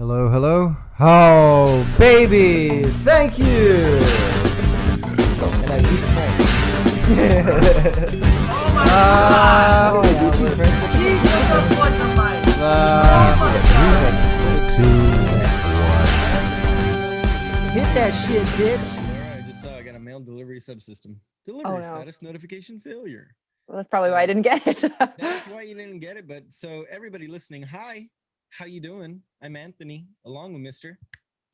Hello, hello. Oh, baby! Thank you! And I beat Frank. Oh my god! Oh, yeah, we're Frank. He took a foot to fight! Oh my god! Hit that shit, bitch! Laura, I just saw I got a mail delivery subsystem. Oh, Delivery no. status notification failure. Well, that's probably why I didn't get it. That's why you didn't get it. But so everybody listening, hi, how you doing? I'm Anthony, along with Mr.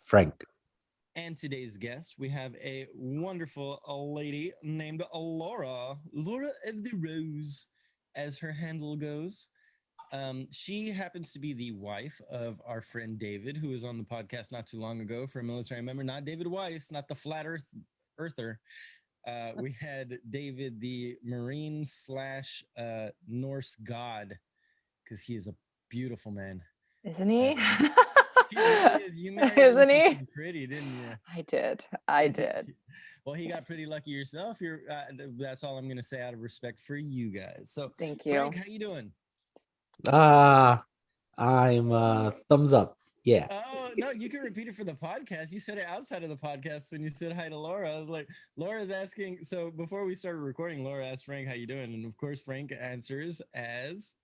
Frank. And today's guest, we have a wonderful lady named Laura of the Rose, as her handle goes. She happens to be the wife of our friend David, who was on the podcast not too long ago for a military member. Not David Weiss, not the flat earther. We had David, the Marine / Norse god, because he is a beautiful man. Isn't he? He really is. You married Isn't he? something pretty, didn't you? I did. Well, he got pretty lucky yourself. That's all I'm going to say out of respect for you guys. So, Thank you. Frank, how you doing? I'm thumbs up. Yeah. Oh, no, you can repeat it for the podcast. You said it outside of the podcast when you said hi to Laura. I was like, Laura's asking. So before we started recording, Laura asked Frank, how you doing? And of course, Frank answers as...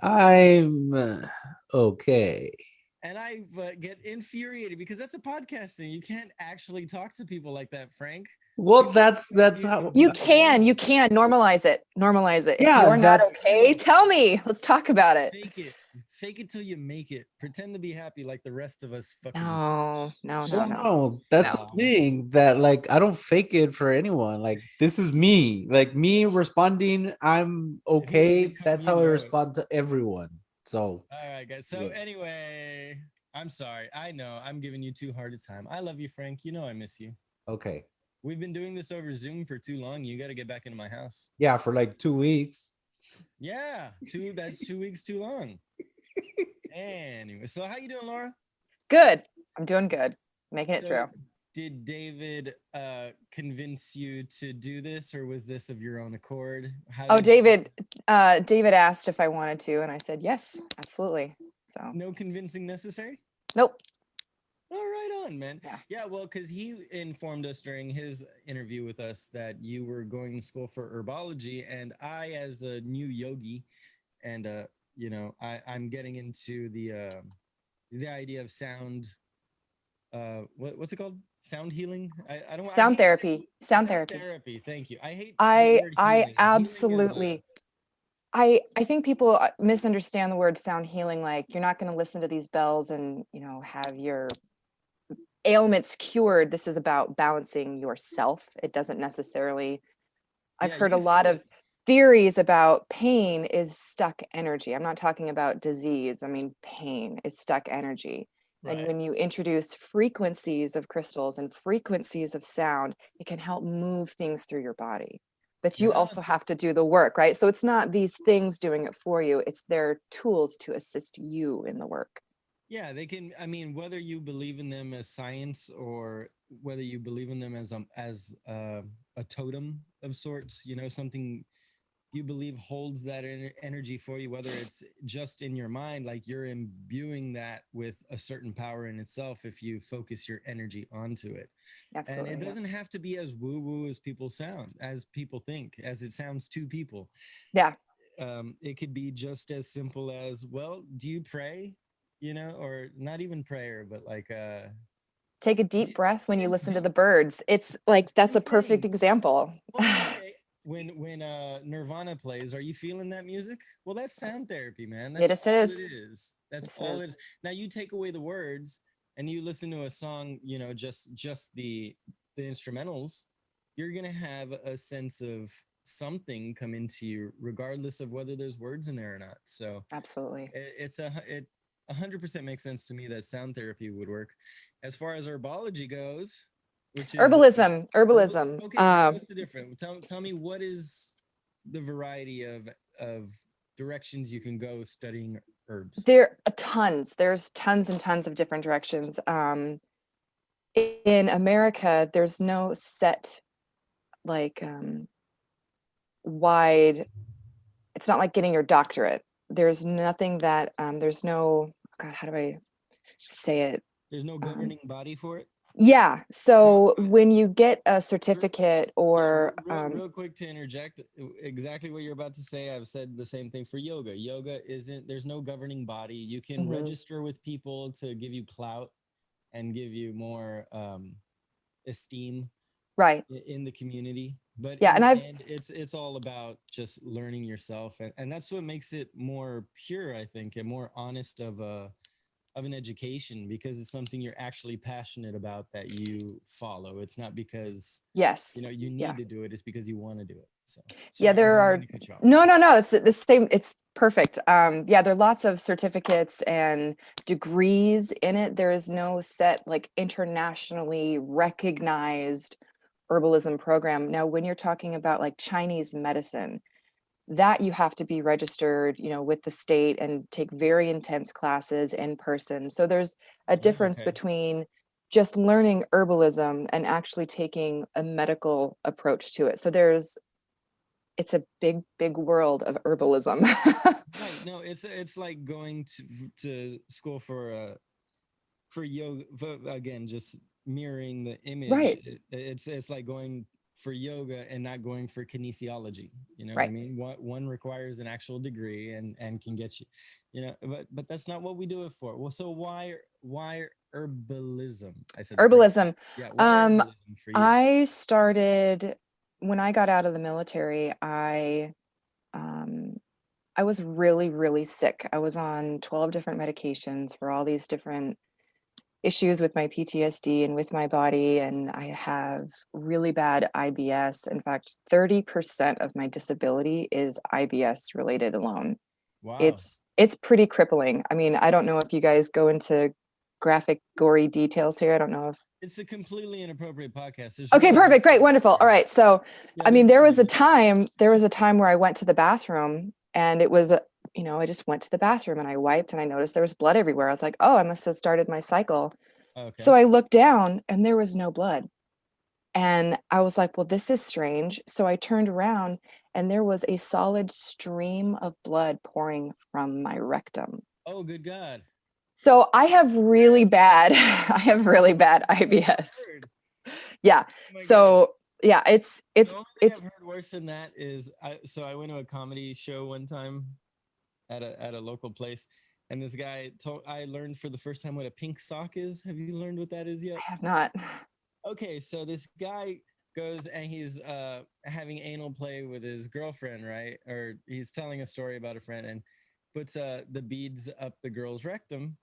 I'm okay. And I get infuriated because that's a podcast thing. You can't actually talk to people like that, Frank. Well, that's how You can normalize it. If Yeah, you're not that's- okay, tell me. Let's talk about it. Fake it till you make it. Pretend to be happy like the rest of us fucking... No. No, that's No. the thing that like I don't fake it for anyone. Like this is me. Like me responding, I'm okay. come, That's you how I know it. respond to everyone. So All right, guys. So Yeah. anyway, I'm sorry. I know I'm giving you too hard a time. I love you, Frank. You know I miss you. okay. We've been doing this over Zoom for too long. You got to get back into my house. Yeah, for like 2 weeks. Yeah, that's 2 weeks too long. Anyway, so how you doing, Laura? Good. I'm doing good. Making it So, through. Did David convince you to do this, or was this of your own accord? Oh, David asked if I wanted to, and I said yes, absolutely. So No convincing necessary? nope. Oh, right on, man. Yeah. Yeah, well, because he informed us during his interview with us that you were going to school for herbology, and I, as a new yogi, and I'm getting into the idea of sound. What's it called? Sound healing. I don't. Sound therapy. Sound therapy. Therapy. Thank you. I hate. the I word healing. Healing is, absolutely. I think people misunderstand the word sound healing. Like you're not going to listen to these bells and have your ailments cured. This is about balancing yourself. It doesn't necessarily. I've Yeah, heard a you lot feel of theories about pain is stuck energy. I'm not talking about disease. I mean, pain is stuck energy. Right. And when you introduce frequencies of crystals and frequencies of sound, it can help move things through your body. But you also Yes. have to do the work, right? So it's not these things doing it for you. It's their tools to assist you in the work. Yeah, they can. I mean, whether you believe in them as science or whether you believe in them as a totem of sorts, something you believe holds that energy for you, whether it's just in your mind, like you're imbuing that with a certain power in itself if you focus your energy onto it. Absolutely. And it doesn't have to be as woo-woo as people think, as it sounds to people. Yeah. It could be just as simple as, well, do you pray? Or not even prayer, but like Take a deep breath when you listen to the birds. It's like that's a perfect example. Well, okay. When Nirvana plays, are you feeling that music? Well, that's sound therapy, man. That's Yes, it all is. it is. That's Yes, it all it is. is. Now you take away the words and you listen to a song, just the instrumentals, you're gonna have a sense of something come into you, regardless of whether there's words in there or not. So Absolutely. it 100% makes sense to me that sound therapy would work. As far as herbology goes, which is Herbalism. Okay, what's the difference? Tell me, what is the variety of directions you can go studying herbs? There are tons. There's tons and tons of different directions. In America, there's no set like wide. It's not like getting your doctorate. There's nothing that there's no. God, how do I? say it. There's no governing body for it. Yeah. So Right. when you get a certificate or Real quick to interject, exactly what you're about to say. I've said the same thing for yoga. Yoga isn't, there's no governing body. You can Mhm. register with people to give you clout and give you more esteem right. in the community. But Yeah, in and the I've end, it's all about just learning yourself, and that's what makes it more pure, I think, and more honest of an education, because it's something you're actually passionate about that you follow. It's not because yes. you Yeah. need to do it. It's because you want to do it. So Yeah, sorry, I there didn't are mean to cut you off. no, it's the same, it's perfect. Yeah, there are lots of certificates and degrees in it. There is no set like internationally recognized herbalism program. Now, when you're talking about like Chinese medicine, that you have to be registered, with the state and take very intense classes in person. So there's a difference Okay. between just learning herbalism and actually taking a medical approach to it. So it's a big world of herbalism. Right. No, it's like going to school for yoga, again, just mirroring the image. Right, It's like going for yoga and not going for kinesiology. You know what I right. mean? One requires an actual degree and can get you, but that's not what we do it for. Well, so why herbalism? I said that right. Herbalism. Yeah, why Um, herbalism for you? I started when I got out of the military. Um, I was really, really sick. I was on 12 different medications for all these different issues with my PTSD and with my body. And I have really bad IBS. In fact, 30% of my disability is IBS related alone. Wow. It's pretty crippling. I mean, I don't know if you guys go into graphic, gory details here. I don't know if It's a completely inappropriate podcast. There's okay, really perfect, great, wonderful. All right. So Yeah, I mean, there's there no was a need. time where I went to the bathroom and it was I just went to the bathroom and I wiped and I noticed there was blood everywhere. I was like, oh, I must have started my cycle. Okay. So I looked down and there was no blood. And I was like, well, this is strange. So I turned around and there was a solid stream of blood pouring from my rectum. Oh, good God. So I have really bad, I have really bad IBS. Heard. Yeah. Oh my God. So yeah, it's The only thing it's I've heard worse than that is I went to a comedy show one time at a local place, and this guy told I learned for the first time what a pink sock is. Have you learned what that is yet? I have not. Okay, so this guy goes and he's having anal play with his girlfriend, right? Or he's telling a story about a friend and puts the beads up the girl's rectum.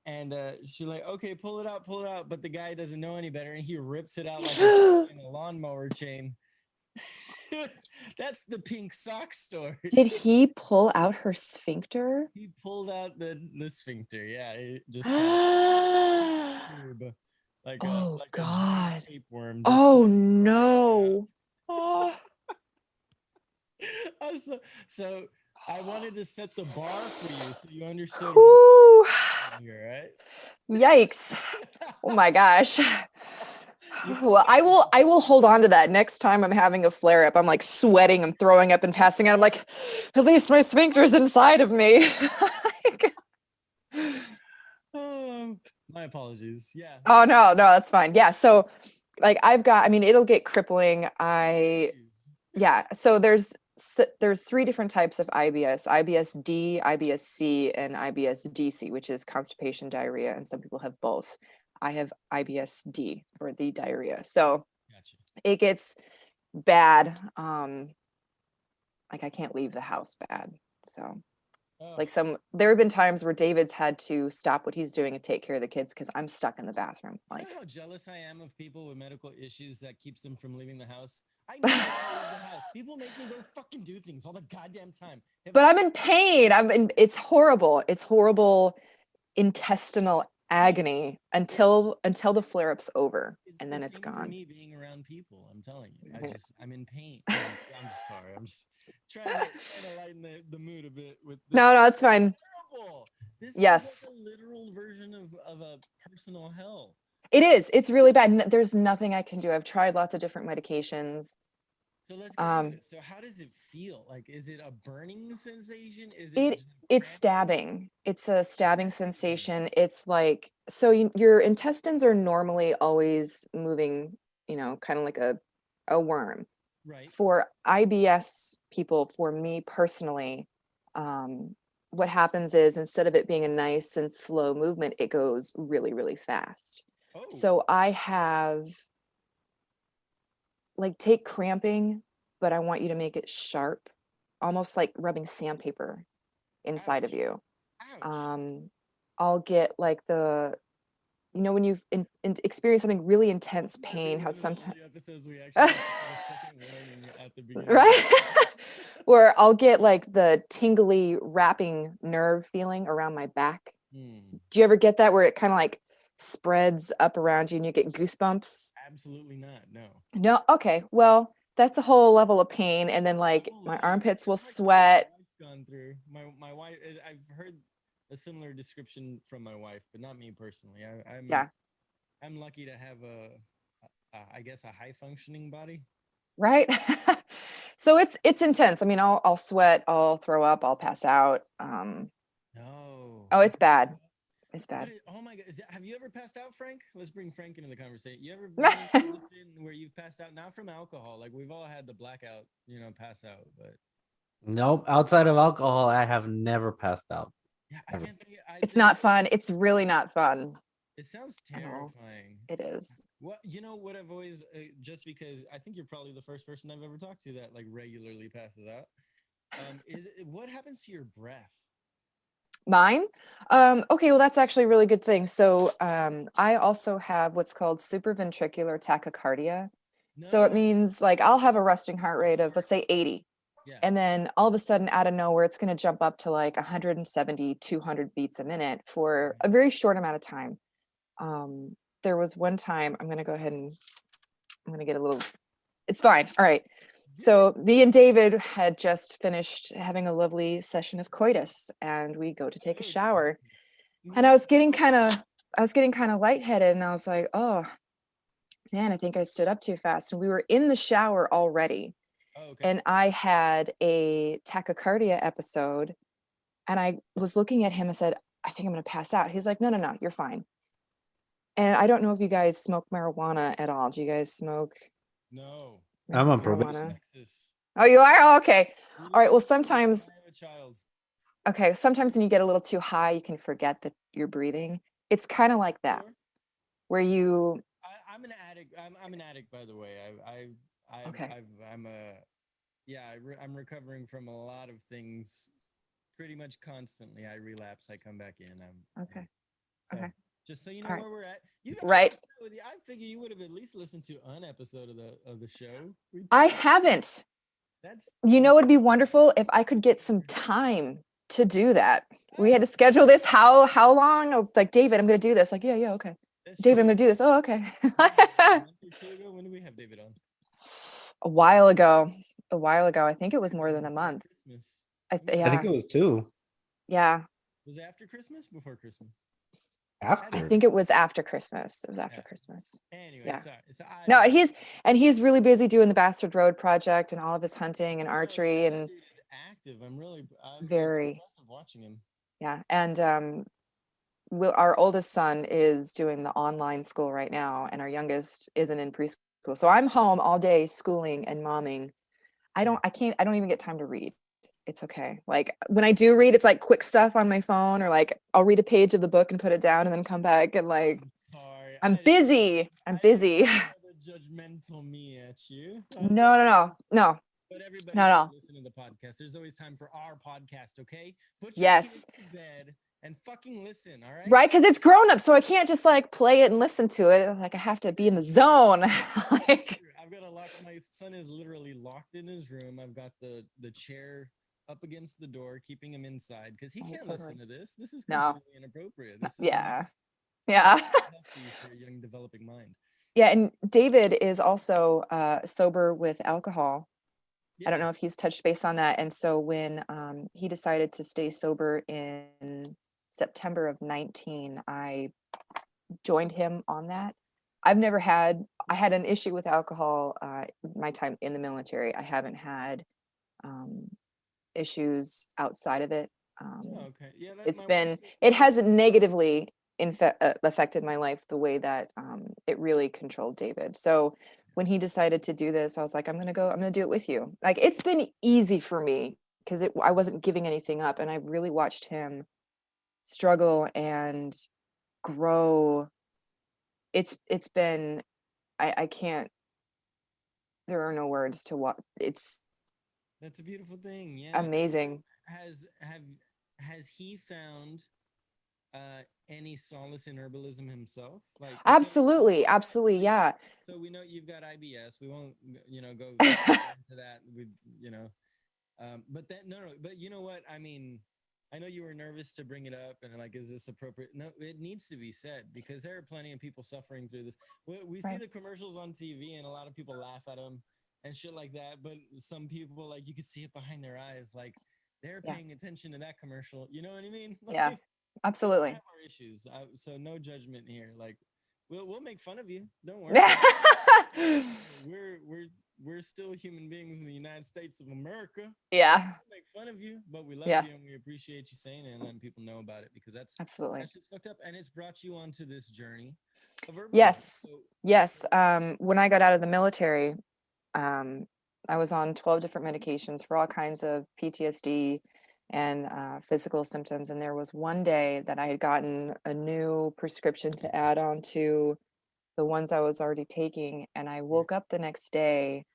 And she's like, okay, pull it out. But the guy doesn't know any better, and he rips it out like a lawnmower chain. That's the pink sock story. Did he pull out her sphincter? He pulled out the sphincter. Yeah, he just Oh tube, like a giant God. tapeworm. Just Oh no. Oh. so I wanted to set the bar for you so you understood Whew. here, right? Yikes. Oh my gosh. Well, I will hold on to that next time I'm having a flare up. I'm like sweating and throwing up and passing out. I'm like, at least my sphincter's inside of me. My apologies. Yeah. Oh no, that's fine. Yeah. So like I mean, it'll get crippling. So there's three different types of IBS: IBS-D, IBS-C, and IBS-DC, which is constipation, diarrhea, and some people have both. I have IBS-D for the diarrhea. So Gotcha. it gets bad. Like I can't leave the house bad. So like there have been times where David's had to stop what he's doing and take care of the kids because I'm stuck in the bathroom. Like, you know how jealous I am of people with medical issues that keeps them from leaving the house? I never leave the house. People make me go fucking do things all the goddamn time. but I'm in pain. It's horrible. It's horrible intestinal agony until the flare-up's over, and then it's gone. For me being around people, I'm telling you, I'm in pain. I'm just sorry. I'm just trying to lighten the mood a bit with this. No, it's fine. Terrible. This yes. is like a literal version of a personal hell. It is. It's really bad. There's nothing I can do. I've tried lots of different medications. So let's get into it. So how does it feel? Like, is it a burning sensation? Is it It just it's cramping? stabbing. It's a stabbing sensation. It's like, so your intestines are normally always moving, kind of like a worm. Right. For IBS people, for me personally, what happens is, instead of it being a nice and slow movement, it goes really, really fast. Oh. So I have, like, take cramping, but I want you to make it sharp, almost like rubbing sandpaper inside of Ouch. you. Ouch. I'll get like when you've experienced something really intense This might be pain, how one of the sometimes, only episodes we actually have to put a second warning at the beginning. right? Where I'll get like the tingly wrapping nerve feeling around my back. Hmm. Do you ever get that, where it kind of like spreads up around you and you get goosebumps? Absolutely not. No. No? Okay. Well, that's a whole level of pain. And then like Oh, my listen, armpits will it's like something my sweat. wife's gone through. My wife. I've heard a similar description from my wife, but not me personally. Yeah. I'm lucky to have I guess a high functioning body. Right. So it's intense. I mean, I'll sweat, I'll throw up, I'll pass out. No. Oh, it's bad. It's What bad. is, oh my God. Have you ever passed out, Frank? Let's bring Frank into the conversation. You ever been in a position where you've passed out, not from alcohol? Like, we've all had the blackout, pass out, but Nope. Outside of alcohol, I have never passed out. yeah, I Ever. can't think. It's not fun. It's really not fun It sounds at all. terrifying. It is. What what I've always just because I think you're probably the first person I've ever talked to that like regularly passes out. What happens to your breath? Mine? Okay, well, that's actually a really good thing. So I also have what's called supraventricular tachycardia. So it No. means, like, I'll have a resting heart rate of, let's say, 80. Yeah. And then all of a sudden, out of nowhere, it's going to jump up to like 170, 200 beats a minute for a very short amount of time. There was one time, I'm going to go ahead and I'm going to get a little, it's fine. All right. So me and David had just finished having a lovely session of coitus, and we go to take a shower. And I was getting kind of lightheaded, and I was like, oh man, I think I stood up too fast. And we were in the shower already. Oh, okay. And I had a tachycardia episode, and I was looking at him and said, I think I'm going to pass out. He's like, no, no, no, you're fine. And I don't know if you guys smoke marijuana at all. Do you guys smoke No. I'm on marijuana? probation. Oh, you are? Oh, okay. We All right. Well, don't- sometimes, I have a child. okay, sometimes when you get a little too high, you can forget that you're breathing. It's kind of like that, Sure. where you, I'm an addict. I'm an addict, by the way. okay, I'm a I'm recovering from a lot of things pretty much constantly. I relapse. I come back in. okay, So, okay. just so you know All right. where we're at. Right. I figure you would have at least listened to an episode of the show. I haven't. That's You know, it'd be wonderful if I could get some time to do that. We had to schedule this. How long? I was like, David, I'm going to do this. Like, yeah, okay. that's David, I'm true. going to do this. Oh, okay. A month or two ago, when did we have David on? A while ago. I think it was more than a Before month. Christmas. I Yeah. think it was 2. Yeah. Was it after Christmas? Before Christmas? After. I think it was after Christmas. It was after Yeah. Christmas. Anyway, Yeah. sorry. So No, he's really busy doing the Bastard Road project and all of his hunting and archery, that and dude is active. It's very, impressive watching him. yeah. And our oldest son is doing the online school right now, and our youngest isn't in preschool. So I'm home all day schooling and momming. I don't even get time to read. It's okay. Like, when I do read, it's like quick stuff on my phone, or like I'll read a page of the book and put it down and then come back, and like, Sorry. I'm busy. I'm busy. The judgmental me at you. No. But everybody Not at all. should listen to the podcast. There's always time for our podcast, okay? Put your Yes. kids to bed and fucking listen, all right? Right, because it's grown up, so I can't just like play it and listen to it. Like, I have to be in the zone. Like, I've got a lock. My son is literally locked in his room. I've got the chair up against the door, keeping him inside because he can't totally. listen to this. This is No. completely inappropriate. This is yeah. not healthy for a young developing mind. Yeah, and David is also sober with alcohol. I don't Yeah. know if he's touched base on that. And so when he decided to stay sober in September of 19, I joined him on that. I've never had, I had an issue with alcohol my time in the military. I haven't had um, issues outside of it. Oh, okay. Yeah, that It's my been, wife's it hasn't negatively affected my life the way that it really controlled David. So when he decided to do this, I was like, I'm gonna do it with you. Like, it's been easy for me because I wasn't giving anything up, and I really watched him struggle and grow. It's been, I can't, there are no words to what, it's That's a beautiful thing. Yeah. So amazing. has he found any solace in herbalism himself? Like, so Absolutely, absolutely, yeah. so we know you've got IBS. We won't, go into that. We, you know, but that no, but you know what? I mean, I know you were nervous to bring it up, and like, is this appropriate? No, it needs to be said because there are plenty of people suffering through this. We see Right. the commercials on TV, and a lot of people laugh at them and shit like that. But some people, like, you could see it behind their eyes, like they're Yeah. paying attention to that commercial. You know what I mean? Like, Yeah, we absolutely. have our issues, so no judgment here. Like, we'll make fun of you. Don't worry. We're still human beings in the United States of America. Yeah, We'll make fun of you, but we love yeah, you and we appreciate you saying it and letting people know about it because absolutely. that's just fucked up. And it's brought you onto this journey of herbalism. Yes, So, yes. When I got out of the military, I was on 12 different medications for all kinds of PTSD and physical symptoms. And there was one day that I had gotten a new prescription to add on to the ones I was already taking. And I woke up the next day,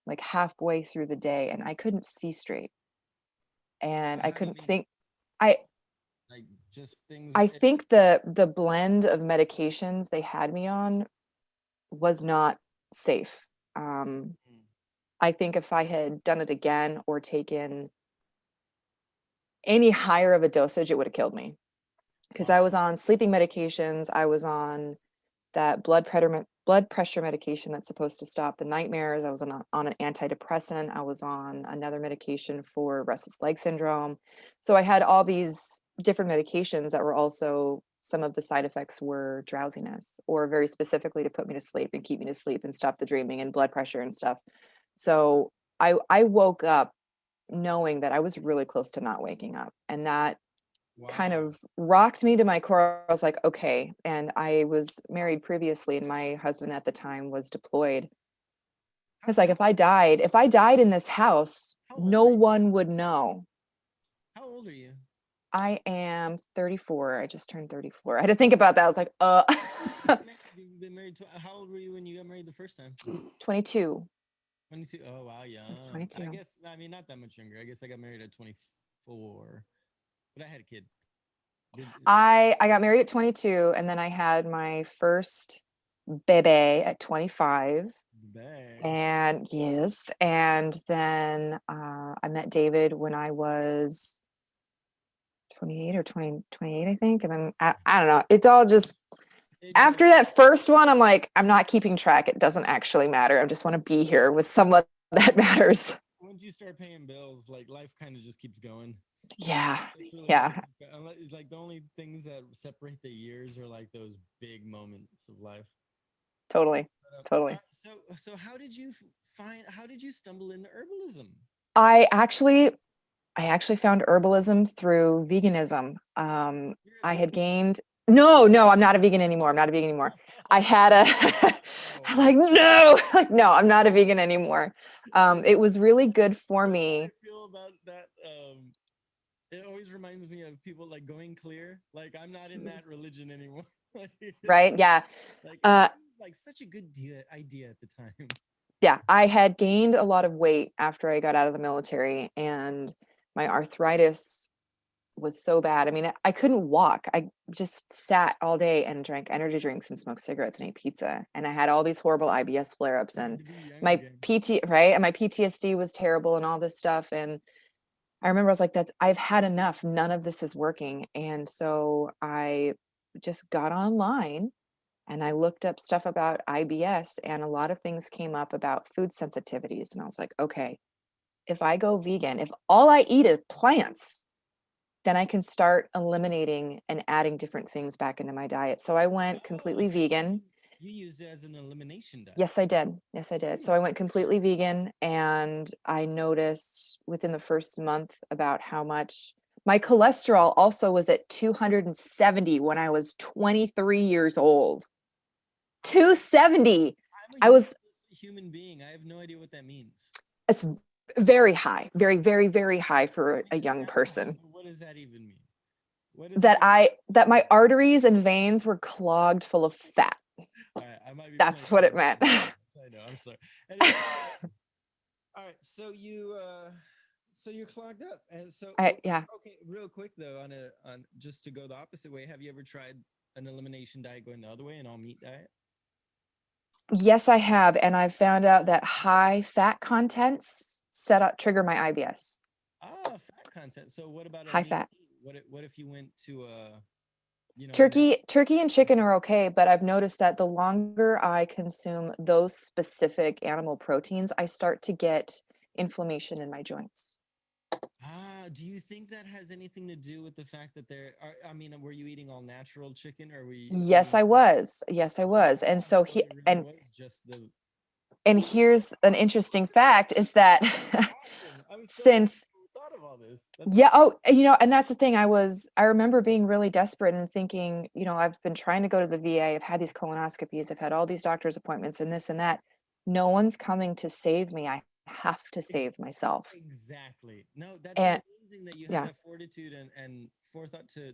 like halfway through the day, and I couldn't see straight. And I how do you couldn't mean? think. I Like, just things. I think the blend of medications they had me on was not safe. I think if I had done it again or taken any higher of a dosage, it would have killed me. Because I was on sleeping medications, I was on that blood pressure medication that's supposed to stop the nightmares. I was on an antidepressant. I was on another medication for restless leg syndrome. So I had all these different medications that were also, some of the side effects were drowsiness, or very specifically to put me to sleep and keep me to sleep and stop the dreaming and blood pressure and stuff. So I woke up knowing that I was really close to not waking up, and that kind Wow. of rocked me to my core. I was like, okay. And I was married previously, and my husband at the time was deployed. How, It's like, how, if I died in this house, how old no are you? one would know. How old are you? I am 34. I just turned 34. I had to think about that. I was like, You've been married. How old were you when you got married the first time? 22. 22. Oh wow, I was young. I 22. guess. I mean, not that much younger. I guess I got married at 24, but I had a kid. I got married at 22, and then I had my first baby at 25. Bang. And yes, and then I met David when I was 28 or 28, I think. And then I don't know. It's all just, after that first one, I'm like, I'm not keeping track. It doesn't actually matter. I just want to be here with someone that matters. Once you start paying bills, like, life kind of just keeps going. Yeah. It's really Yeah. like the only things that separate the years are like those big moments of life. Totally. Totally. So how did you how did you stumble into herbalism? I actually found herbalism through veganism. You're a I had vegan? gained, no, I'm not a vegan anymore. I'm not a vegan anymore. I had a Oh. like, no, like, no, I'm not a vegan anymore. It was really good for You know how me. I feel about that. It always reminds me of people like going clear. Like, I'm not in that religion anymore. Like, Right? Yeah. like, Uh, it seemed like such a good idea at the time. yeah, I had gained a lot of weight after I got out of the military, and my arthritis was so bad. I mean, I couldn't walk. I just sat all day and drank energy drinks and smoked cigarettes and ate pizza. And I had all these horrible IBS flare-ups, Good and to be young my again. right? And my PTSD was terrible and all this stuff. And I remember I was like, I've had enough. None of this is working. And so I just got online and I looked up stuff about IBS, and a lot of things came up about food sensitivities. And I was like, okay, if I go vegan, if all I eat is plants, then I can start eliminating and adding different things back into my diet. So I went completely vegan. You used it as an elimination diet. Yes, I did. Yes, I did. So I went completely vegan, and I noticed within the first month about how much my cholesterol also was at 270 when I was 23 years old. 270. I'm I was, a human being. I have no idea what that means. it's very high, very, very, very high for a It young sounds high, person. but what does that even mean? What does that even That my arteries and veins were clogged full of fat. All right, I might be That's playing what it with meant. you. I know, I'm sorry. Anyway, all right, so you're clogged up. And so Yeah. okay, real quick though, on just to go the opposite way, have you ever tried an elimination diet going the other way, an all meat diet? Yes, I have, and I've found out that high fat contents trigger my IBS. Ah, fat content. So what about a High lean fat. meat? What if you went to a, Turkey and chicken are okay, but I've noticed that the longer I consume those specific animal proteins, I start to get inflammation in my joints. do you think that has anything to do with the fact that I mean, were you eating all natural chicken, or were you Yes, eating? I was. Yes, I was. And so So it really was just the. and here's an interesting fact is that Awesome. I'm so happy since you thought of all this. yeah, and that's the thing. I remember being really desperate and thinking, I've been trying to go to the VA. I've had these colonoscopies. I've had all these doctor's appointments and this and that. No one's coming to save me. I have to save myself. Exactly. No, that's And amazing that you had yeah, that fortitude and forethought to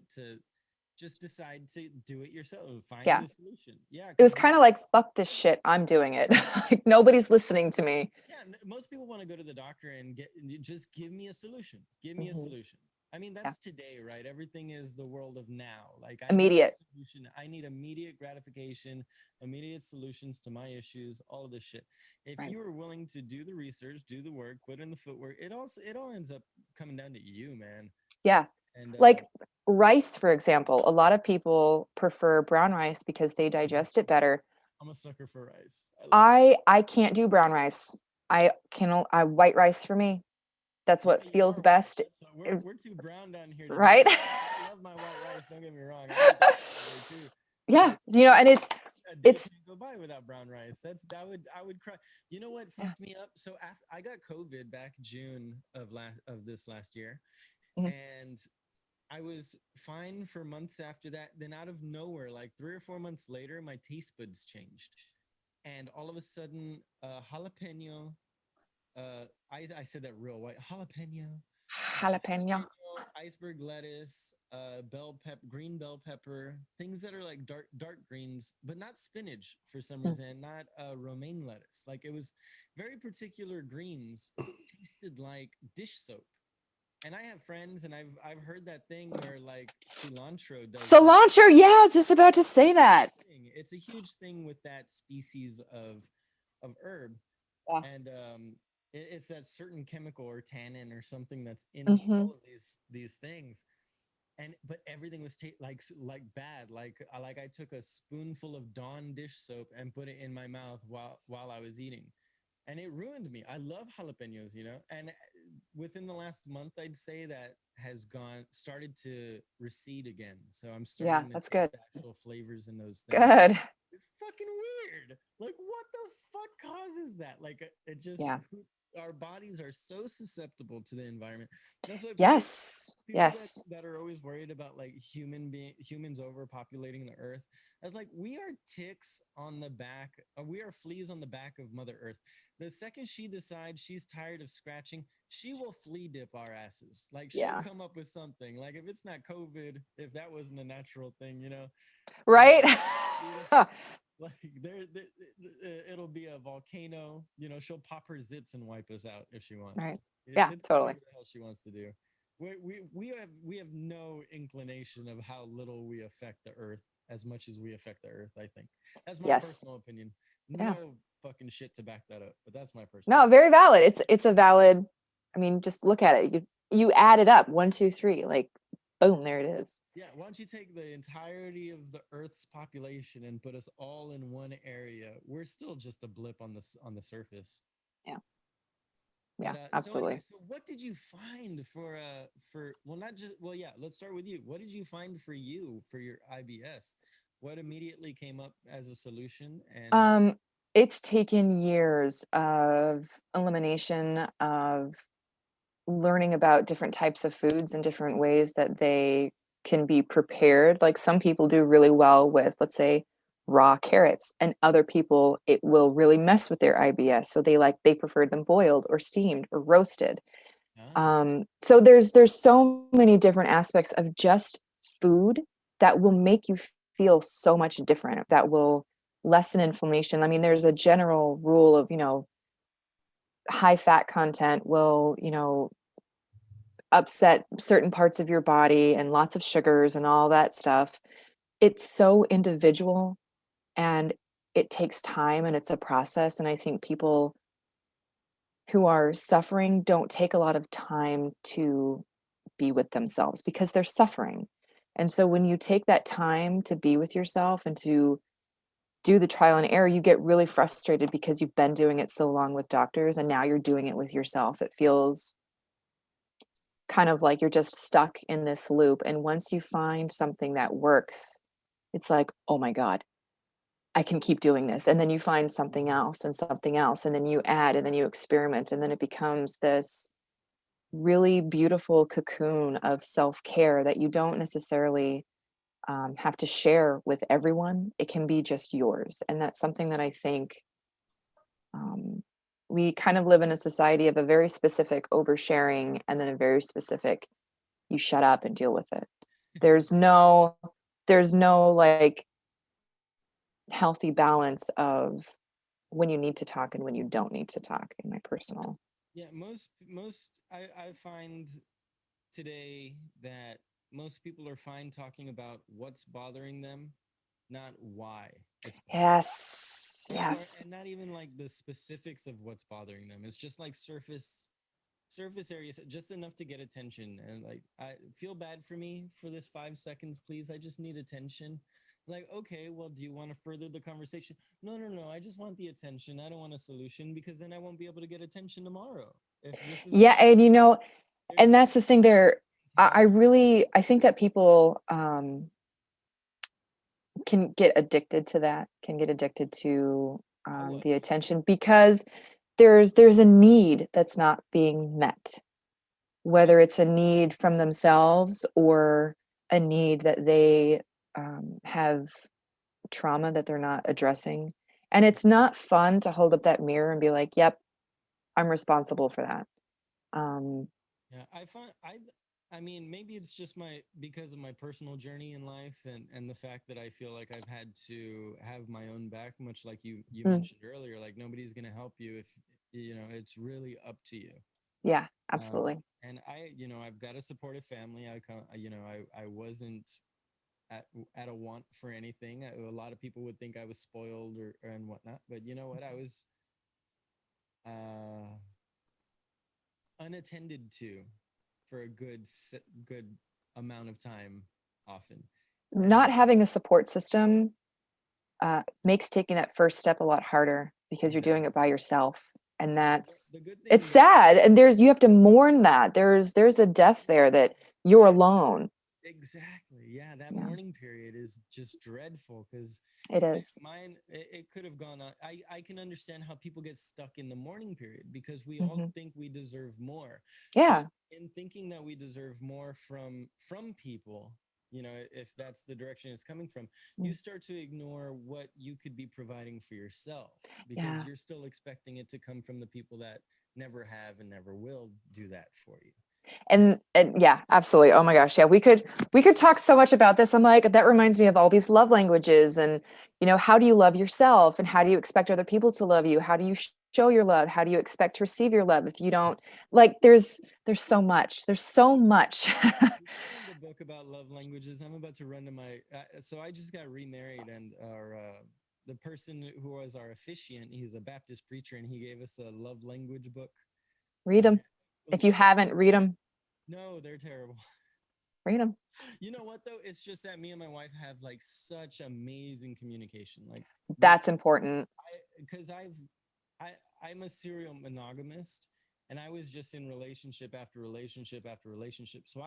just decide to do it yourself and find yeah. the solution. Yeah, It was because kind of like, fuck this shit. I'm doing it. Like nobody's listening to me. yeah, most people want to go to the doctor and just give me a solution. Give me a Mhm. solution. I mean, Yeah. that's today, right? Everything is the world of now. Like I need Immediate. a solution. I need immediate gratification, immediate solutions to my issues, all of this shit. If Right. you are willing to do the research, do the work, put in the footwork, it all ends up coming down to you, man. Yeah. And Like rice, for example. A lot of people prefer brown rice because they digest it better. I'm a sucker for rice. I love rice. I can't do brown rice. I white rice for me. That's what Yeah, you feels are white. best. So we're eh, we're too brown down here today. Right? I love my white rice. Don't get me wrong. I eat that every day too. Yeah. But And a day it's can't go by without brown rice. I would cry. You know what yeah. fucked me up? So after I got COVID back June of this last year, Mhm. and I was fine for months after that. Then out of nowhere, like 3 or 4 months later, my taste buds changed, and all of a sudden, jalapeno. I said that real white jalapeno, Jalapeno. iceberg lettuce, green bell pepper, things that are like dark greens, but not spinach for some Mm. reason, not romaine lettuce. Like it was very particular greens tasted like dish soap. And I have friends, and I've heard that thing where like cilantro does that. Cilantro. Yeah, I was just about to say that. It's a huge thing with that species of herb, Yeah. and it's that certain chemical or tannin or something that's in Hmm. all of these things. And but everything was like bad. Like I took a spoonful of Dawn dish soap and put it in my mouth while I was eating, and it ruined me. I love jalapenos, and within the last month, I'd say that has gone started to recede again. So I'm Yeah, starting to that's taste good. the actual flavors in those things. Good. It's fucking weird. Like, what the fuck causes that? Like, it just Yeah. our bodies are so susceptible to the environment. That's why Yes. people Yes. that are always worried about like humans overpopulating the earth. As like we are ticks on the back, we are fleas on the back of Mother Earth. The second she decides she's tired of scratching, she will flea dip our asses. Like she'll Yeah. come up with something. Like if it's not COVID, if that wasn't a natural thing, like Right? like it'll be a volcano. She'll pop her zits and wipe us out if she wants. Right. Yeah, It's totally. whatever the hell she wants to do. We have no inclination of how little we affect the earth as much as we affect the earth. I think that's my Yes. personal opinion. Yeah. No fucking shit to back that up, but that's my personal. No, very valid. It's a valid, I mean, just look at it. You add it up, 1, 2, 3, like boom, there it is. Yeah, why don't you take the entirety of the Earth's population and put us all in one area? We're still just a blip on the surface. Yeah. But Yeah, so anyway, absolutely. so what did you find for well, not just well, yeah, let's start with you. What did you find for you for your IBS? What immediately came up as a solution? And Um, it's taken years of elimination, of learning about different types of foods and different ways that they can be prepared. Like some people do really well with, let's say, raw carrots, and other people it will really mess with their IBS. So they prefer them boiled or steamed or roasted. ah, So there's so many different aspects of just food that will make you feel so much different, that will lessen inflammation. I mean, there's a general rule of, high fat content will, upset certain parts of your body, and lots of sugars and all that stuff. It's so individual, and it takes time, and it's a process. And I think people who are suffering don't take a lot of time to be with themselves because they're suffering. And so when you take that time to be with yourself and to do the trial and error, you get really frustrated because you've been doing it so long with doctors and now you're doing it with yourself. It feels kind of like you're just stuck in this loop. And once you find something that works, it's like, oh my God, I can keep doing this. And then you find something else and something else, and then you add and then you experiment. And then it becomes this really beautiful cocoon of self-care that you don't necessarily have to share with everyone. It can be just yours. And that's something that I think um, we kind of live in a society of a very specific oversharing and then a very specific, you shut up and deal with it. There's no, there's no like healthy balance of when you need to talk and when you don't need to talk, in my personal. yeah, I find today that most people are fine talking about what's bothering them, not why it's bothering them. Yes, Or yes. and not even like the specifics of what's bothering them. It's just like surface areas, just enough to get attention. And like, I feel bad for me for this 5 seconds, please. I just need attention. Like, okay, well, do you want to further the conversation? No, no, no. I just want the attention. I don't want a solution because then I won't be able to get attention tomorrow. If this is, Yeah, and there's and no that's the thing there. I time. really, I think that people can get addicted to that, can get addicted to I was. the attention, because there's a need that's not being met, Yeah. whether it's a need from themselves or a need that they have trauma that they're not addressing. And it's not fun to hold up that mirror and be like, yep, I'm responsible for that. Um, Yeah, I mean, maybe it's just my because of my personal journey in life and the fact that I feel like I've had to have my own back, much like you mm, mentioned earlier, like nobody's going to help you if it's really up to you. yeah, Um, absolutely. and I've got a supportive family. I wasn't at a want for anything. A lot of people would think I was spoiled or and whatnot, but you know what? I was uh unattended to for a good amount of time often. Not And having a support system makes taking that first step a lot harder because you're doing exactly. it by yourself, and that's The good it's thing though, sad. And you have to mourn that there's a death there, that you're alone. exactly. Yeah, that Yeah, mourning period is just dreadful because it is. mine it could have gone on. I can understand how people get stuck in the mourning period because we all Hmm. think we deserve more. But Yeah. in thinking that we deserve more from people, if that's the direction it's coming from, you Mm. start to ignore what you could be providing for yourself because Yeah. you're still expecting it to come from the people that never have and never will do that for you. And yeah, absolutely. Oh my gosh, yeah, we could talk so much about this. I'm like, that reminds me of all these love languages, and how do you love yourself, and how do you expect other people to love you? How do you show your love? How do you expect to receive your love if you don't? Like, there's so much. There's so much. You mentioned a book about love languages. I'm about to run to my. So I just got remarried, and the person who was our officiant, he's a Baptist preacher, and he gave us a love language book. Read them. It If was you so. haven't, read them. No, they're terrible. Read them. You know what though? It's just that me and my wife have like such amazing communication. Like we, That's important. because I, I'm a serial monogamist, and I was just in relationship after relationship after relationship. So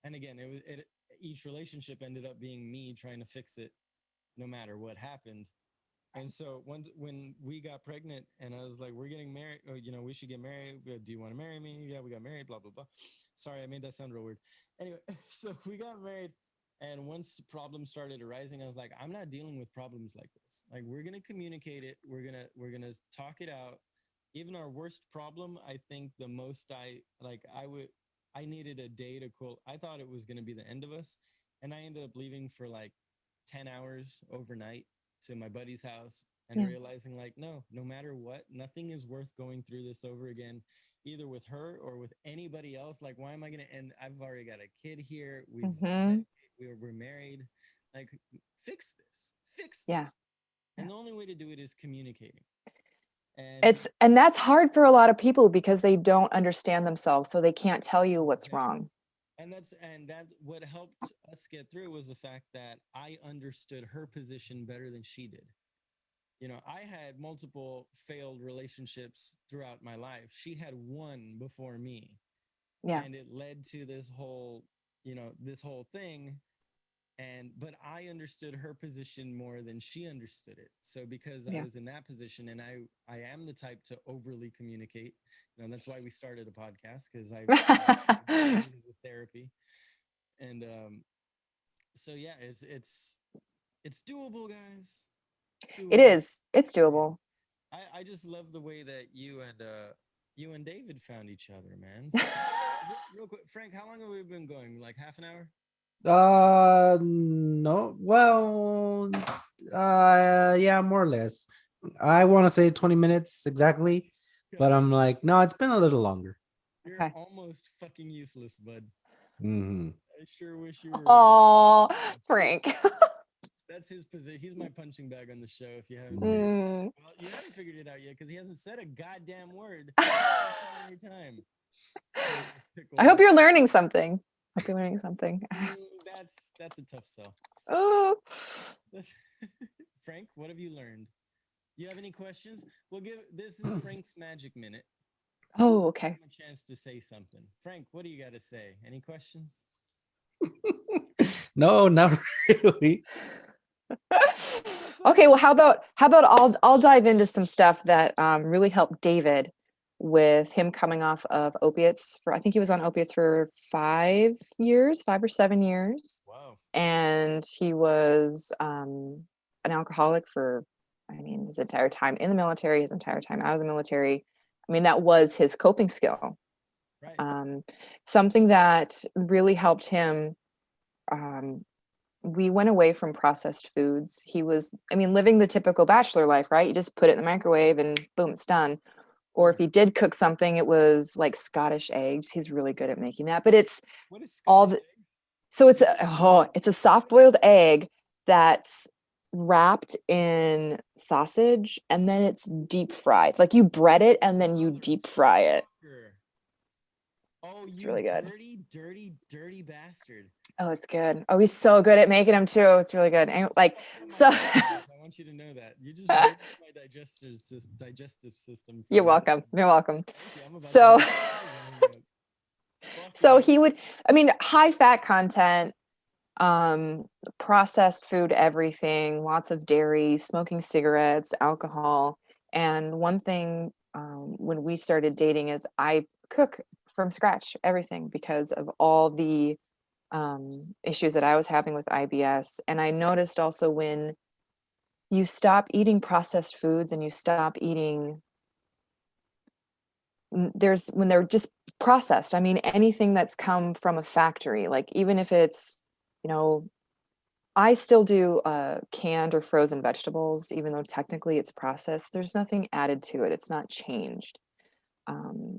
and again, each relationship ended up being me trying to fix it no matter what happened. And so when we got pregnant and I was like, we're getting married, or, you know, we should get married. Do you want to marry me? Yeah, we got married, blah, blah, blah. Sorry, I made that sound real weird. Anyway, so we got married. And once problems started arising, I was like, I'm not dealing with problems like this. Like, we're going to communicate it. We're going to talk it out. Even our worst problem, I think the most I needed a day to cool. I thought it was going to be the end of us. And I ended up leaving for like 10 hours overnight to my buddy's house and Yeah. realizing like, no matter what, nothing is worth going through this over again, either with her or with anybody else. Like, why am I going to end? I've already got a kid here. Mm-hmm. We're married. Like, fix this. Yeah. And the only way to do it is communicating. And that's hard for a lot of people because they don't understand themselves, so they can't tell you what's wrong. And that what helped us get through was the fact that I understood her position better than she did. You know, I had multiple failed relationships throughout my life. She had one before me. Yeah. And it led to this whole thing. But I understood her position more than she understood it. So because I was in that position, and I am the type to overly communicate, you know, that's why we started a podcast, because I needed the therapy. And so yeah, it's doable, guys. It's doable. It is. It's doable. I just love the way that you and David found each other, man. So, real quick, Frank, how long have we been going? Like half an hour? No. Well, yeah, more or less. I want to say 20 minutes exactly, but I'm like, no, it's been a little longer. You're Okay. almost fucking useless, bud. Mm-hmm. I sure wish you were. Oh, Frank. That's his position. He's my punching bag on the show. If you haven't, Mm. well, you haven't figured it out yet because he hasn't said a goddamn word every time. I hope you're learning something. That's a tough sell. Oh. Frank, what have you learned? You have any questions? This is Frank's magic minute. Oh, okay. Give him a chance to say something. Frank, what do you got to say? Any questions? No, not really. Okay, well, how about I'll dive into some stuff that really helped David with him coming off of opiates I think he was on opiates for 5 or 7 years. Wow. And he was an alcoholic for, I mean, his entire time in the military, his entire time out of the military. I mean, that was his coping skill. Right. Something that really helped him, we went away from processed foods. He was, I mean, living the typical bachelor life, right? You just put it in the microwave and boom, it's done. Or if he did cook something, it was like Scottish eggs. He's really good at making that. But it's What is all Scottish the, so it's a soft-boiled egg that's wrapped in sausage and then it's deep fried. Like you bread it and then you deep fry it. Oh, It's you really good. dirty bastard. Oh, it's good. Oh, he's so good at making them too. It's really good. And like, so I want you to know that you just ruined my digestive system. You're welcome. You're welcome. I'm about So, to so he would, I mean, high fat content, processed food, everything, lots of dairy, smoking cigarettes, alcohol. And one thing, when we started dating is I cook from scratch, everything, because of all the issues that I was having with IBS. And I noticed also when you stop eating processed foods and you stop eating, when they're just processed, I mean, anything that's come from a factory, like even if it's, you know, I still do canned or frozen vegetables, even though technically it's processed. There's nothing added to it. It's not changed.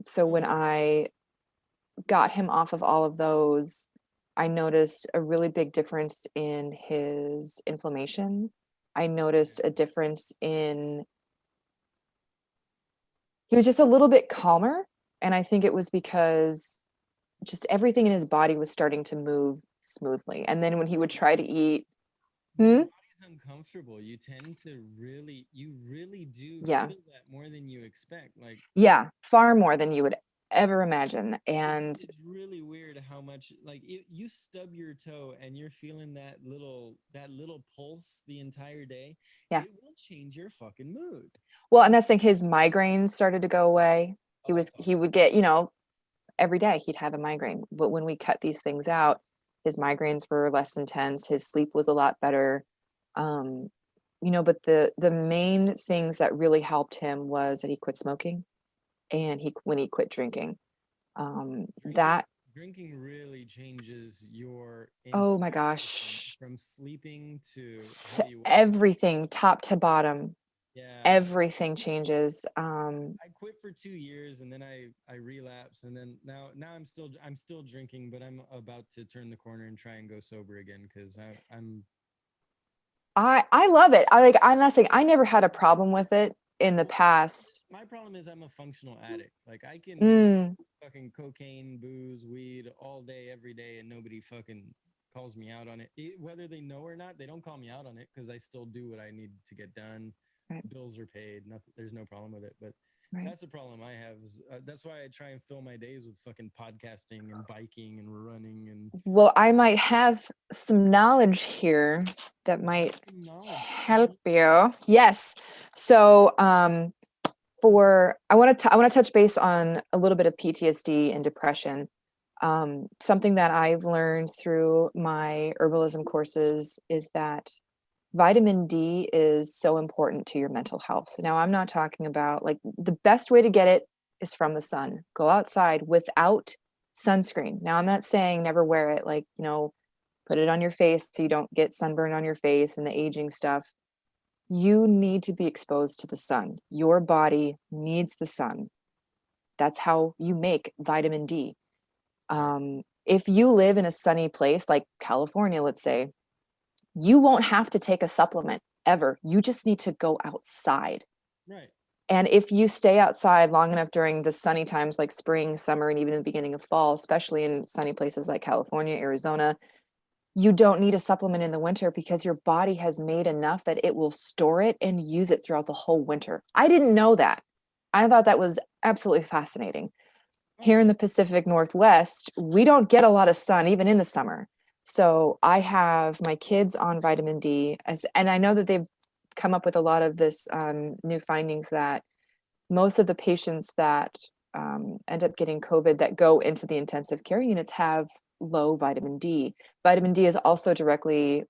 So when I got him off of all of those, I noticed a really big difference in his inflammation. I noticed a difference in, he was just a little bit calmer. And I think it was because just everything in his body was starting to move smoothly. And then when he would try to eat, your body's uncomfortable. You tend to you really do Yeah. feel that more than you expect. Like, yeah, far more than you would ever imagine. And It's really weird how much like you stub your toe and you're feeling that little pulse the entire day. yeah, It will change your fucking mood. well, and that's the thing, his migraines started to go away. He would get, every day he'd have a migraine. But when we cut these things out, his migraines were less intense. His sleep was a lot better. Um, but the main things that really helped him was that he quit smoking and when he quit drinking. Drinking, That drinking really changes your oh my entire gosh, from sleeping to how you wake up. everything top to bottom, Yeah. everything changes. I quit for 2 years and then I relapsed and then now I'm still drinking, but I'm about to turn the corner and try and go sober again because I'm I love it. I'm not saying I never had a problem with it in the past. my problem is I'm a functional addict. Like I can Mm, fucking cocaine, booze, weed all day, every day, and nobody fucking calls me out on it. Whether they know or not, they don't call me out on it because I still do what I need to get done. right, Bills are paid. Nothing, there's no problem with it. But right. that's the problem I have. That's why I try and fill my days with fucking podcasting and biking and running and Well, I might have some knowledge here that might knowledge. help you. Yes. So, I want to touch base on a little bit of PTSD and depression. Something that I've learned through my herbalism courses is that vitamin D is so important to your mental health. Now, I'm not talking about like the best way to get it is from the sun. Go outside without sunscreen. Now, I'm not saying never wear it, like, put it on your face so you don't get sunburn on your face and the aging stuff. You need to be exposed to the sun. Your body needs the sun. That's how you make vitamin D. If you live in a sunny place like California, let's say, you won't have to take a supplement ever. You just need to go outside. Right. And if you stay outside long enough during the sunny times like spring, summer, and even the beginning of fall, especially in sunny places like California, Arizona, you don't need a supplement in the winter because your body has made enough that it will store it and use it throughout the whole winter. I didn't know that. I thought that was absolutely fascinating. Here in the Pacific Northwest, we don't get a lot of sun even in the summer. So I have my kids on vitamin D, and I know that they've come up with a lot of this new findings that most of the patients that end up getting COVID that go into the intensive care units have low vitamin D. Vitamin D is also directly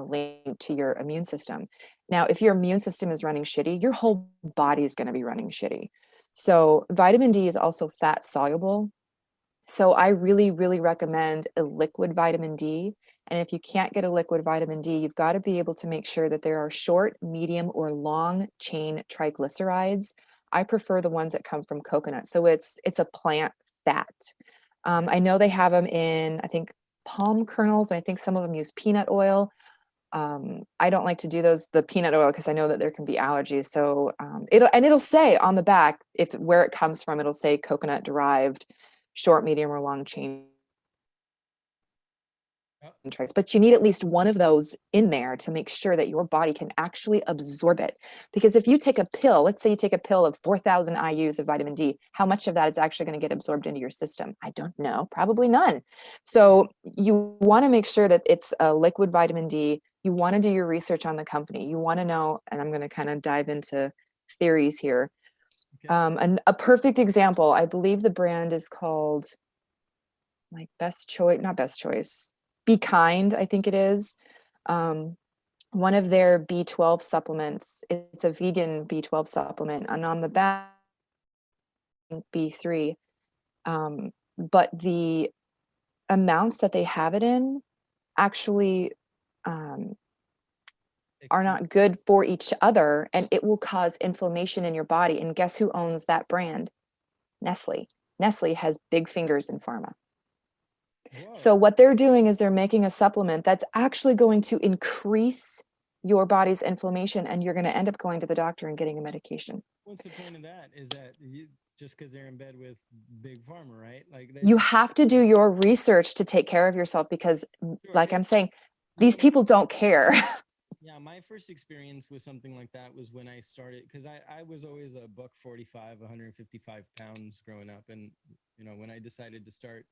linked to your immune system. Now, if your immune system is running shitty, your whole body is going to be running shitty. So, vitamin D is also fat soluble. So, I really, really recommend a liquid vitamin D. And if you can't get a liquid vitamin D, you've got to be able to make sure that there are short, medium, or long chain triglycerides. I prefer the ones that come from coconut. So it's a plant fat. I know they have them in, I think, palm kernels, and I think some of them use peanut oil. I don't like to do the peanut oil because I know that there can be allergies. So it'll say on the back if where it comes from, it'll say coconut derived, short, medium, or long chain tracks, but you need at least one of those in there to make sure that your body can actually absorb it. Because if you take a pill, let's say you take a pill of 4,000 IUs of vitamin D, how much of that is actually going to get absorbed into your system? I don't know, probably none. So you want to make sure that it's a liquid vitamin D. You want to do your research on the company. You want to know, and I'm going to kind of dive into theories here. Okay. And a perfect example, I believe the brand is called like Best Choice, not Best Choice. Be Kind, I think it is. One of their B12 supplements, it's a vegan B12 supplement, and on the back, B3. But the amounts that they have it in actually are not good for each other, and it will cause inflammation in your body. And guess who owns that brand? Nestle. Nestle has big fingers in pharma. So Whoa. what they're doing is they're making a supplement that's actually going to increase your body's inflammation, and you're going to end up going to the doctor and getting a medication. What's the point of that? Is that just because they're in bed with big pharma, right? Like You have to do your research to take care of yourself because, like I'm saying, these people don't care. Yeah, my first experience with something like that was when I started, because I was always a buck 45, 155 pounds growing up. And, when I decided to start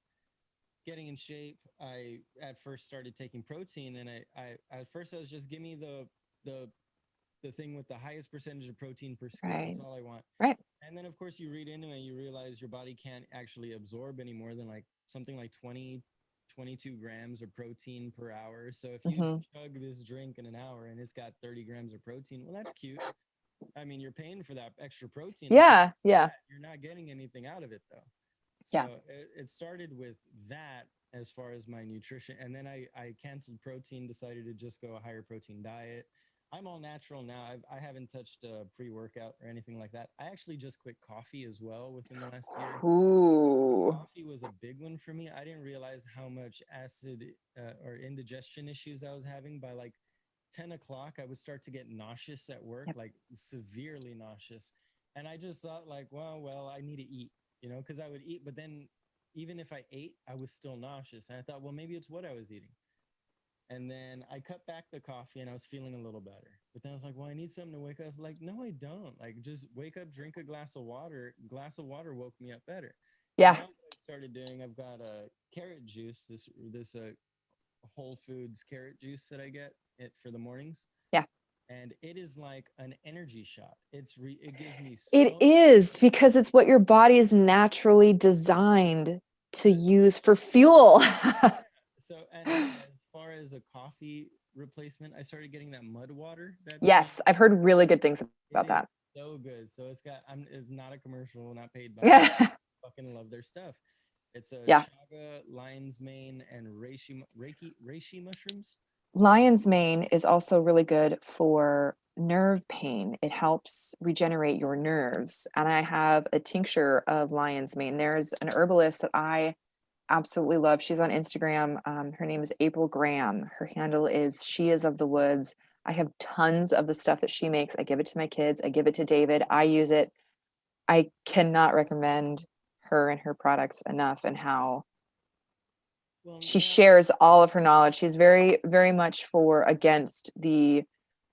getting in shape, I at first started taking protein. And I at first I was just, give me the, the thing with the highest percentage of protein per scoop. Right. That's all I want. Right. And then, of course, you read into it, you realize your body can't actually absorb any more than like something like 20, 22 grams of protein per hour. So if you Hmm. chug this drink in an hour and it's got 30 grams of protein, well, that's cute. I mean, you're paying for that extra protein. Yeah. Yeah. You're not getting anything out of it, though. Yeah. So it started with that as far as my nutrition. And then I canceled protein, decided to just go a higher protein diet. I'm all natural now. I haven't touched a pre-workout or anything like that. I actually just quit coffee as well within the last year. Ooh. Coffee was a big one for me. I didn't realize how much acid or indigestion issues I was having. By like 10 o'clock, I would start to get nauseous at work, Yep. like severely nauseous. And I just thought like, well, I need to eat, because I would eat, but then even if I ate, I was still nauseous. And I thought, well, maybe it's what I was eating. And then I cut back the coffee and I was feeling a little better. But then I was like, well, I need something to wake up. I was like, no, I don't. Like, just wake up, drink a glass of water. Glass of water woke me up better. Yeah. Now what I started doing, I've got a carrot juice, this Whole Foods carrot juice that I get it for the mornings. Yeah. And it is like an energy shot. It gives me It so is, because it's what your body is naturally designed to use for fuel. so. And as far as a coffee replacement, I started getting that mud water. Yes, I've heard really good things about It is that. so good. So it's not a commercial, not paid by them. I fucking love their stuff. It's a Yeah. chaga, lion's mane, and reishi mushrooms. Lion's mane is also really good for nerve pain. It helps regenerate your nerves. And I have a tincture of lion's mane. There's an herbalist that I absolutely love. She's on Instagram. Her name is April Graham. Her handle is She Is of the Woods. I have tons of the stuff that she makes. I give it to my kids. I give it to David. I use it. I cannot recommend her and her products enough, and how Well, she now, shares all of her knowledge. She's very, very much for against the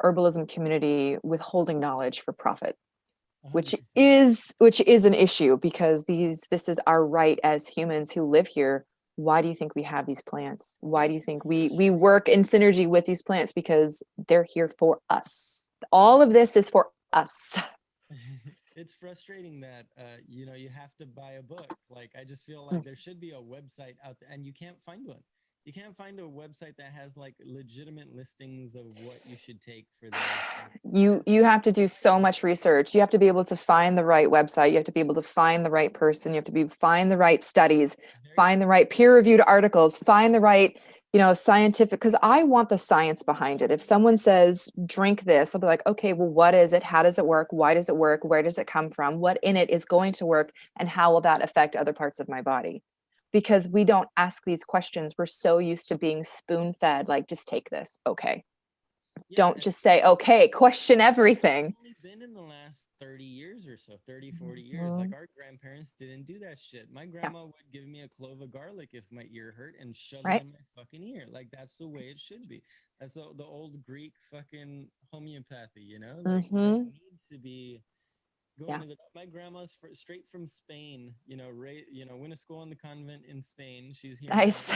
herbalism community withholding knowledge for profit, 100%. which is an issue, because this is our right as humans who live here. Why do you think we have these plants? Why do you It's think so we frustrating. work in synergy with these plants? Because they're here for us. All of this is for us. It's frustrating that you have to buy a book. Like, I just feel like there should be a website out there, and you can't find one. You can't find a website that has like legitimate listings of what you should take for this. You have to do so much research. You have to be able to find the right website. You have to be able to find the right person. You have to find the right studies, Very find the right peer-reviewed articles, find the right, scientific, because I want the science behind it. If someone says drink this, I'll be like, okay, well, what is it? How does it work? Why does it work? Where does it come from? What in it is going to work? And how will that affect other parts of my body? Because we don't ask these questions. We're so used to being spoon-fed, like, just take this. Okay. Yeah, Don't just say, okay, question everything. only been in the last 30 years or so, 30, 40 years. Like, Mhm. our grandparents didn't do that shit. My Yeah. grandma would give me a clove of garlic if my ear hurt and shove it Right. in my fucking ear. Like, that's the way it should be. That's the old Greek fucking homeopathy, Like, you don't Mm-hmm. need to be going Yeah. to my grandma's straight from Spain, went to school in the convent in Spain. She's here now. Nice.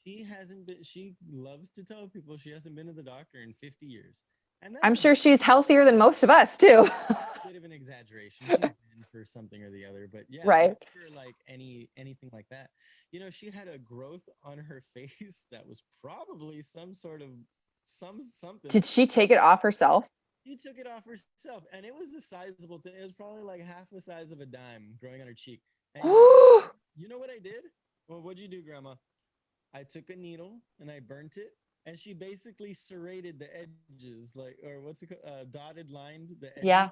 She loves to tell people she hasn't been to the doctor in 50 years. And I'm that's sure she's healthier than most of us too. a bit of an exaggeration. She's been for something or the other, but yeah, Right. never like anything like that. She had a growth on her face that was probably some sort of something. Did she take it off herself? She took it off herself, and it was a sizable thing. It was probably like half the size of a dime growing on her cheek. And you know what I did? Well, what'd you do, Grandma? I took a needle and I burnt it, and she basically serrated the edges, like, or what's it called? Dotted lined the edges, Yeah.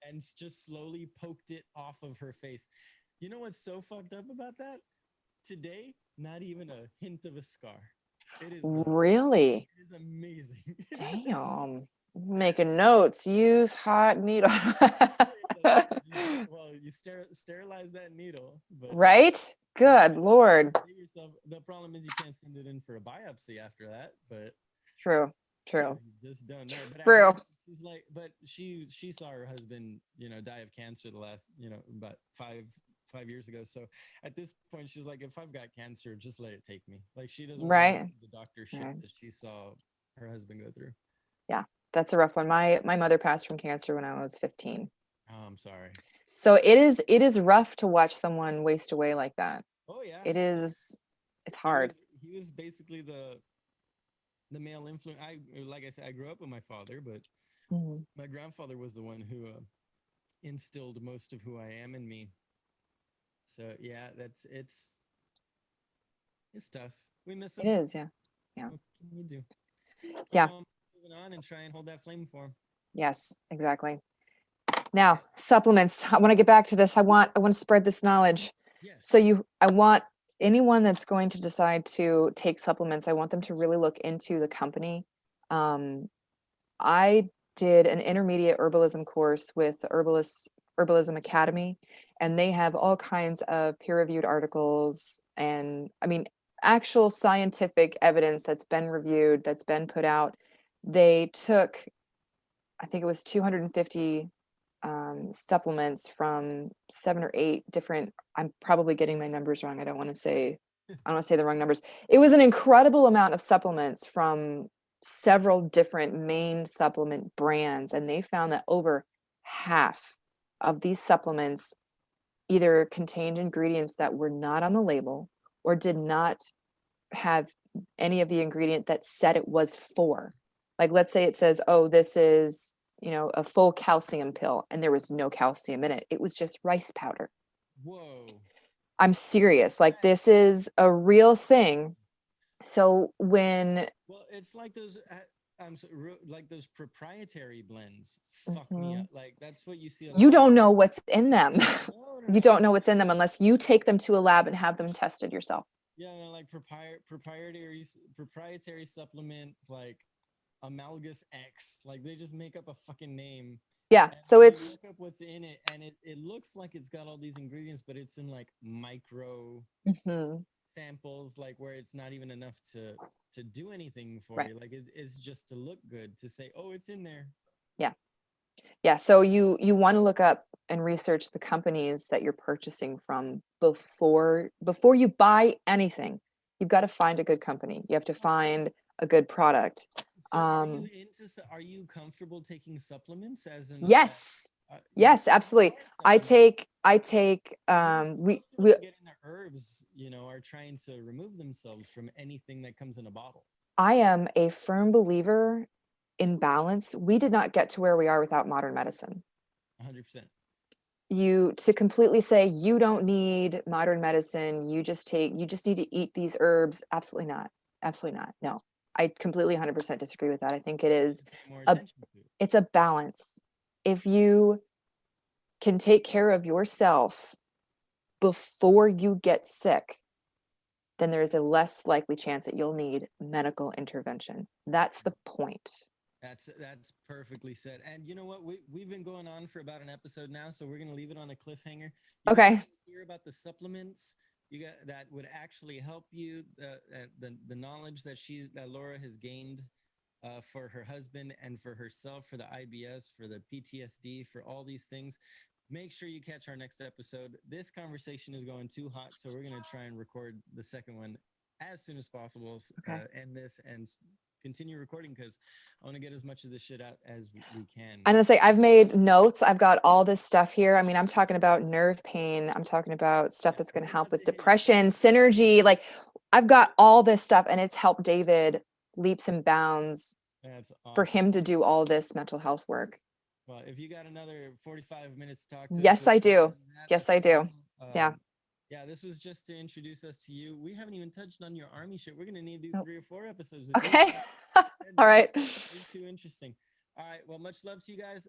and just slowly poked it off of her face. You know what's so fucked up about that? Today, not even a hint of a scar. It is Really? it is amazing. Damn. Making notes. Use hot needle. Well, you sterilize that needle, but Right? Good Lord. save yourself. The problem is you can't send it in for a biopsy after that, but True. True. You just don't know. But True. she's like, but she saw her husband, die of cancer the last, about 5 years ago. So at this point, she's like, if I've got cancer, just let it take me. Like she doesn't want Right. the doctor shit Right. that she saw her husband go through. Yeah, that's a rough one. My mother passed from cancer when I was 15. Oh, I'm sorry. So it is rough to watch someone waste away like that. Oh yeah. It's hard. He was basically the male influence. Like I said, I grew up with my father, but Mhm. my grandfather was the one who instilled most of who I am in me. So yeah, it's tough. We miss It him. is, yeah. Yeah. What can you do? Yeah. Moving on and try and hold that flame for him. Yes, exactly. Now, supplements. I want to get back to this. I want to spread this knowledge. Yes. So I want anyone that's going to decide to take supplements, I want them to really look into the company. I did an intermediate herbalism course with the Herbalism Academy, and they have all kinds of peer-reviewed articles and actual scientific evidence that's been reviewed, that's been put out. They took, I think it was 250 supplements from 7 or 8 different. I'm probably getting my numbers wrong. I don't want to say the wrong numbers. It was an incredible amount of supplements from several different main supplement brands, and they found that over half of these supplements either contained ingredients that were not on the label or did not have any of the ingredient that said it was for. Like, let's say it says, oh, this is a full calcium pill, and there was no calcium in it. It was just rice powder. Whoa. I'm serious. Like, this is a real thing. So when It's like those like those proprietary blends fuck me up. Like that's what you see. You don't know what's in them. No, You don't know what's in them unless you take them to a lab and have them tested yourself. Yeah, they're like proprietary supplements like Amalgus X. Like they just make up a fucking name. Yeah. And So you it's look up what's in it, and it looks like it's got all these ingredients, but it's in like micro Mhm. samples, like where it's not even enough to do anything for Right. you. Like it's just to look good, to say, oh, it's in there. Yeah. So you want to look up and research the companies that you're purchasing from before you buy anything. You've got to find a good company. You have to find a good product. So are you comfortable taking supplements as an Yes. Yes, absolutely. I take most people we that get into herbs, are trying to remove themselves from anything that comes in a bottle. I am a firm believer in balance. We did not get to where we are without modern medicine. 100%. To completely say you don't need modern medicine, you just need to eat these herbs. Absolutely not. Absolutely not. No. I completely 100% disagree with that. I think it is More a attention to it. it's a balance. If you can take care of yourself before you get sick, then there is a less likely chance that you'll need medical intervention. That's the point. That's perfectly said. And you know what? We've been going on for about an episode now, so we're gonna leave it on a cliffhanger. You Okay. guys hear about the supplements that would actually help you, the knowledge that Laura has gained for her husband and for herself, for the IBS, for the PTSD, for all these things. Make sure you catch our next episode. This conversation is going too hot, so we're going to try and record the second one as soon as possible. Okay. End this and continue recording because I want to get as much of this shit out as we can. I'm gonna say I've made notes. I've got all this stuff here. I mean, I'm talking about nerve pain. I'm talking about stuff that's going to help with depression, synergy. Like, I've got all this stuff, and it's helped David leaps and bounds That's awesome. for him to do all this mental health work. Well, if you got another 45 minutes to talk to Yes, us, I do. Yes, I do. Yeah. Yeah, this was just to introduce us to you. We haven't even touched on your army shit. We're going to need to do Nope. 3 or 4 episodes with you. Okay. All right. It's too interesting. All right. Well, much love to you guys.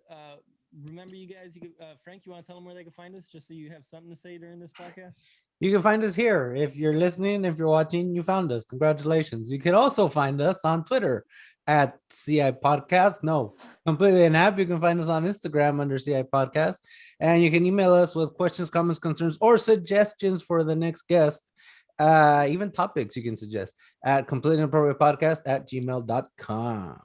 Remember, you guys, Frank, you want to tell them where they can find us just so you have something to say during this podcast? You can find us here. If you're listening, if you're watching, you found us. Congratulations. You can also find us on Twitter at CI Podcast. No, completely an app. You can find us on Instagram under CI Podcast. And you can email us with questions, comments, concerns, or suggestions for the next guest. Even topics you can suggest at completely inappropriate podcast at gmail.com.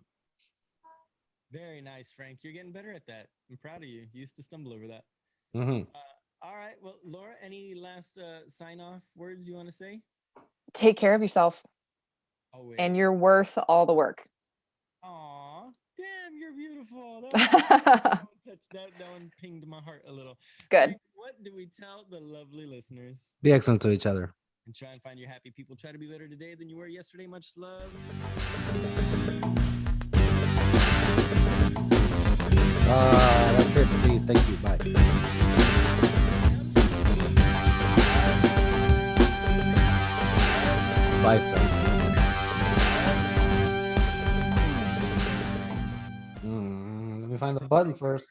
Very nice, Frank. You're getting better at that. I'm proud of you. You used to stumble over that. Mhm. All right. Well, Laura, any last sign-off words you want to say? Take care of yourself, Always. and you're worth all the work. Aw, damn, you're beautiful. That one pinged my heart a little. Good. Frank, what do we tell the lovely listeners? Be excellent to each other. And try and find your happy people. Try to be better today than you were yesterday. Much love. That's it, please. Thank you. Bye. Bye, Frank. Let me find the button first.